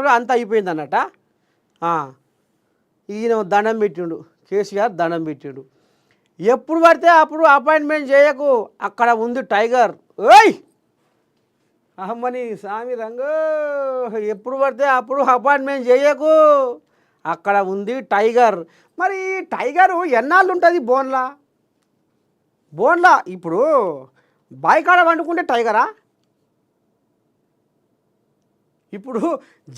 మాటలు అంతా అయిపోయింది అన్నట. ఈయన దండం పెట్టిండు, కేసీఆర్ దండం పెట్టిండు. ఎప్పుడు పడితే అప్పుడు అపాయింట్మెంట్ చేయకు, అక్కడ ఉంది టైగర్. ఓయ్ అమ్మని స్వామి రంగు, ఎప్పుడు పడితే అప్పుడు అపాయింట్మెంట్ చేయకు, అక్కడ ఉంది టైగర్. మరి టైగరు ఎన్నాళ్ళు ఉంటుంది బోన్లా ఇప్పుడు బాయికాడ వండుకుంటే టైగరా? ఇప్పుడు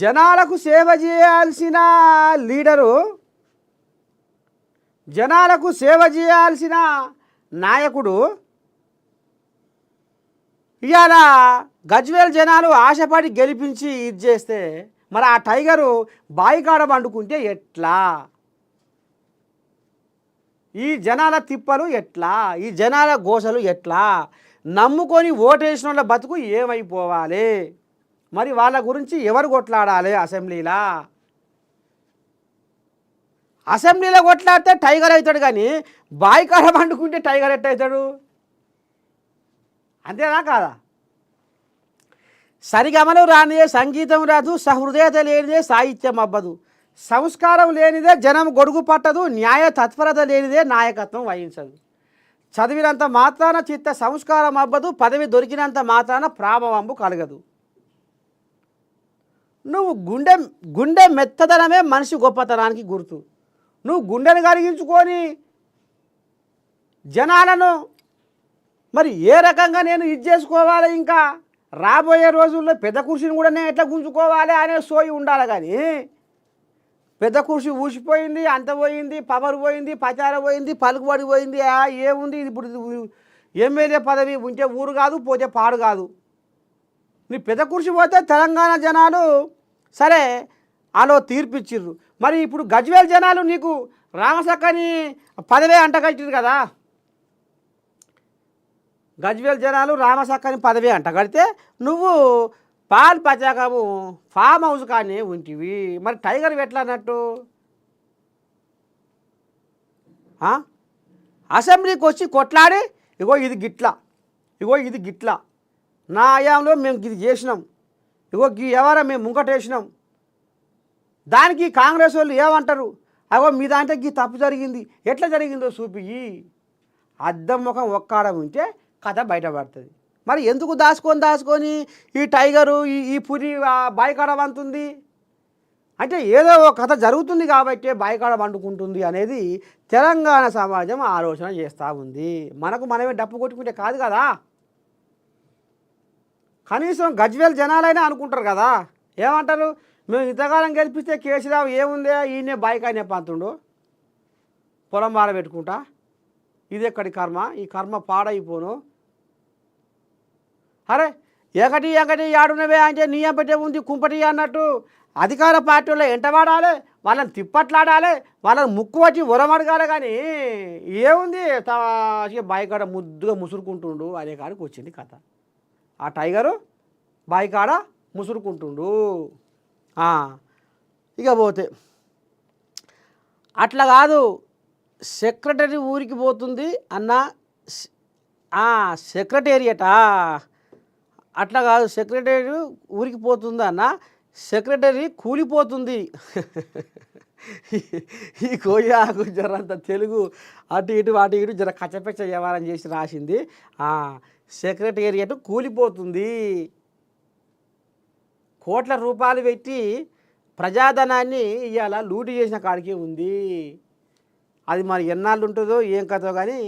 జనాలకు సేవ చేయాల్సిన లీడరు, జనాలకు సేవ చేయాల్సిన నాయకుడు ఇవాళ గజ్వేల్ జనాలు ఆశపడి గెలిపించి ఇది చేస్తే మరి ఆ టైగరు బాయికాడ వండుకుంటే ఎట్లా? ఈ జనాల తిప్పలు ఎట్లా? ఈ జనాల గోసలు ఎట్లా? నమ్ముకొని ఓటేసిన వాళ్ళ బతుకు ఏమైపోవాలి? మరి వాళ్ళ గురించి ఎవరు కొట్లాడాలి? అసెంబ్లీలో కొట్లాడితే టైగర్ అవుతాడు, కానీ బాయికాడ వండుకుంటే టైగర్ ఎట్టవుతాడు? అంతేనా కాదా? సరిగమలు రానిదే సంగీతం రాదు, సహృదయత లేనిదే సాహిత్యం అవ్వదు, సంస్కారం లేనిదే జనం గొడుగు పట్టదు, న్యాయ తత్పరత లేనిదే నాయకత్వం వహించదు, చదివినంత మాత్రాన చిత్త సంస్కారం అవ్వదు, పదవి దొరికినంత మాత్రాన ప్రాభవంబు కలగదు. నువ్వు గుండె మెత్తదనమే మనిషి గొప్పతనానికి గుర్తు. నువ్వు గుండెను కలిగించుకొని జనాలను మరి ఏ రకంగా నేను ఇది చేసుకోవాలి, ఇంకా రాబోయే రోజుల్లో పెద్ద కుర్చీని కూడా నేను ఎట్లా గుంజుకోవాలి అనే సోయి ఉండాలి. కానీ పెద్ద కుర్చీ ఊసిపోయింది, అంత పోయింది, పవర్ పోయింది, ప్రచారం పోయింది, పలుకుబడి పోయింది, ఏముంది ఇప్పుడు ఎమ్మెల్యే పదవి ఉంటే ఊరు కాదు, పోతే పాడు కాదు. నీ పెద్ద కుర్చీ పోతే తెలంగాణ జనాలు సరే అలో తీర్పిచ్చిర్రు. మరి ఇప్పుడు గజ్వేల్ జనాలు నీకు రామసక్కని పదవే అంటగట్టిరు కదా, గజ్వేల్ జనాలు రామసక్కని పదవి అంటగడితే నువ్వు పాలు పచాకము ఫామ్ హౌస్ కానీ ఉంటివి. మరి టైగర్ ఎట్లా అన్నట్టు? అసెంబ్లీకి వచ్చి కొట్లాడి ఇగో ఇది గిట్లా నా ఆయాంలో మేము ఇది చేసినాం, ఇగో ఎవరా మేము ముంగటేసినాం, దానికి కాంగ్రెస్ వాళ్ళు ఏమంటారు? అగో మీ దాంట్లో గీ తప్పు జరిగింది, ఎట్లా జరిగిందో చూపి అద్దం ముఖం ఒక్కాడ ఉంటే కథ బయటపడుతుంది. మరి ఎందుకు దాచుకొని ఈ టైగరు ఈ పురి బాయికాడ వంతుంది అంటే ఏదో ఒక కథ జరుగుతుంది కాబట్టి బాయికాడ వండుకుంటుంది అనేది తెలంగాణ సమాజం ఆలోచన చేస్తూ ఉంది. మనమే డప్పు కొట్టుకుంటే కాదు కదా, కనీసం గజ్వేల్ జనాలైనా అనుకుంటారు కదా. ఏమంటారు? మేము ఇంతకాలం గెలిపిస్తే కేసీరావు ఏముందే ఈయనే బాయికాయనే పంతుండు, పొలం బాడ పెట్టుకుంటా, ఇది ఎక్కడి కర్మ, ఈ కర్మ పాడైపోను. అరే ఒకటి ఆడునవే అంటే నీయం పెట్టే ఉంది కుంపటి అన్నట్టు అధికార పార్టీలో ఎంటవాడాలి, వాళ్ళని తిప్పట్లాడాలి, వాళ్ళని ముక్కు వచ్చి ఉరమడగాలి. కానీ ఏముంది బాయికాడ ముద్దుగా ముసురుకుంటుండు అనే కాడికి వచ్చింది కథ. ఆ టైగరు బాయికాడ ముసురుకుంటుండు. ఇక పోతే అట్లా కాదు, సెక్రటరీ ఊరికి పోతుంది అన్న, సెక్రటేరియటా అట్లా కాదు, సెక్రటరీ ఊరికి పోతుంది అన్న, సెక్రటరీ కూలిపోతుంది. ఈ కోయాకు జరంత తెలుగు అటు ఇటు జర కచ్చపెచ్చ వ్యవహారం చేసి రాసింది. సెక్రటేరియట్ కూలిపోతుంది, కోట్ల రూపాయలు పెట్టి ప్రజాధనాన్ని ఇవాళ లూటి చేసిన కాడికే ఉంది. అది మరి ఎన్నాళ్ళు ఉంటుందో ఏం కథో. కానీ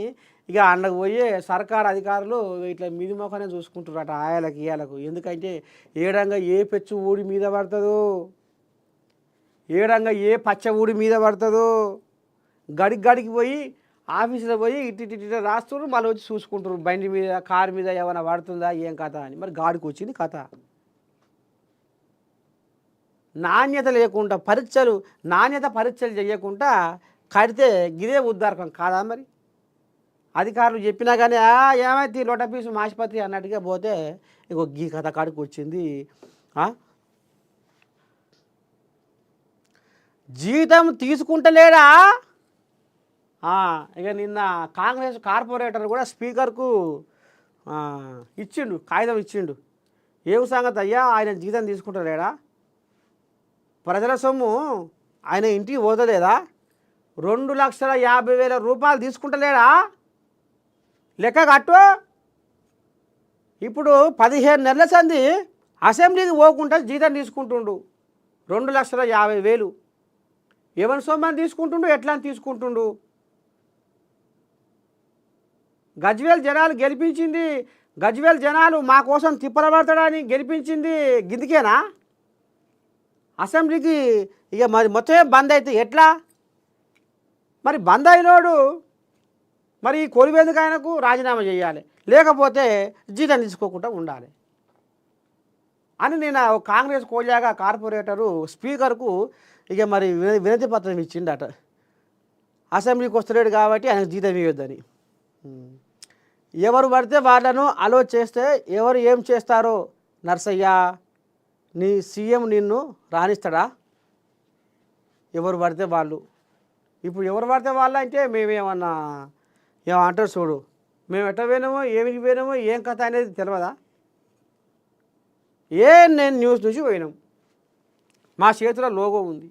ఇక అందుకు పోయే సర్కారు అధికారులు ఇట్లా మీది మొక్కనే చూసుకుంటారట ఆయాలకు ఇయాలకు. ఎందుకంటే ఏడంగా ఏ పెచ్చు ఊడి మీద పడుతుందో, ఏడంగా ఏ పచ్చ ఊడి మీద పడుతుందో, గడికి పోయి ఆఫీసులో పోయి ఇటు రాస్తున్నారు, మళ్ళీ వచ్చి చూసుకుంటారు బండి మీద కారు మీద ఏమైనా పడుతుందా ఏం కథ అని. మరి గాడికి వచ్చింది కథ. నాణ్యత లేకుండా నాణ్యత పరీక్షలు చేయకుండా కడితే గిదే ఉద్దారకం కాదా? మరి అధికారులు చెప్పినా కానీ ఏమైతే లోట పీసు ఆసుపత్రి అన్నట్టుగా పోతే ఇగో గీ కథ కాడికి వచ్చింది. జీతం తీసుకుంటలేడా? ఇక నిన్న కాంగ్రెస్ కార్పొరేటర్ కూడా స్పీకర్కు కాగితం ఇచ్చిండు. ఏం సంగతి అయ్యా, ఆయన జీతం తీసుకుంటలేడా? ప్రజల సొమ్ము ఆయన ఇంటికి పోతలేదా? 2,50,000 రూపాయలు తీసుకుంటలేడా? లెక్క కట్టు. ఇప్పుడు 15 నెలల సంది అసెంబ్లీకి పోకుండా జీతం తీసుకుంటుండు 2,50,000. ఎవరి సొమ్మని తీసుకుంటుండు, ఎట్లా అని తీసుకుంటుండు? గజ్వేల్ జనాలు గెలిపించింది, గజ్వేల్ జనాలు మా కోసం తిప్పలబడతాడని గెలిపించింది గిందికేనా? అసెంబ్లీకి ఇక మరి మొత్తమే బంద్ అయితే ఎట్లా? మరి బంద్ అయినోడు మరి కొలివేందుకు ఆయనకు రాజీనామా చేయాలి, లేకపోతే జీతం తీసుకోకుండా ఉండాలి అని నేను కాంగ్రెస్ కోజాగా కార్పొరేటరు స్పీకర్కు ఇక మరి వినతి పత్రం ఇచ్చిండట. అసెంబ్లీకి వస్తలేడు కాబట్టి ఆయనకు జీతం ఇవ్వద్దని. ఎవరు పడితే వాళ్ళను అలో చేస్తే ఎవరు ఏం చేస్తారో నర్సయ్య, నీ సీఎం నిన్ను రాణిస్తాడా? ఎవరు పడితే వాళ్ళు. ఇప్పుడు ఎవరు పడితే వాళ్ళు అంటే మేమేమన్నా ఏమంటారు చూడు, మేము ఎట్లా పోయినామో ఏమికి పోయినామో ఏం కథ అనేది తెలియదా? నేను న్యూస్ నుంచి పోయినాం, మా చేతిలో లోగో ఉంది.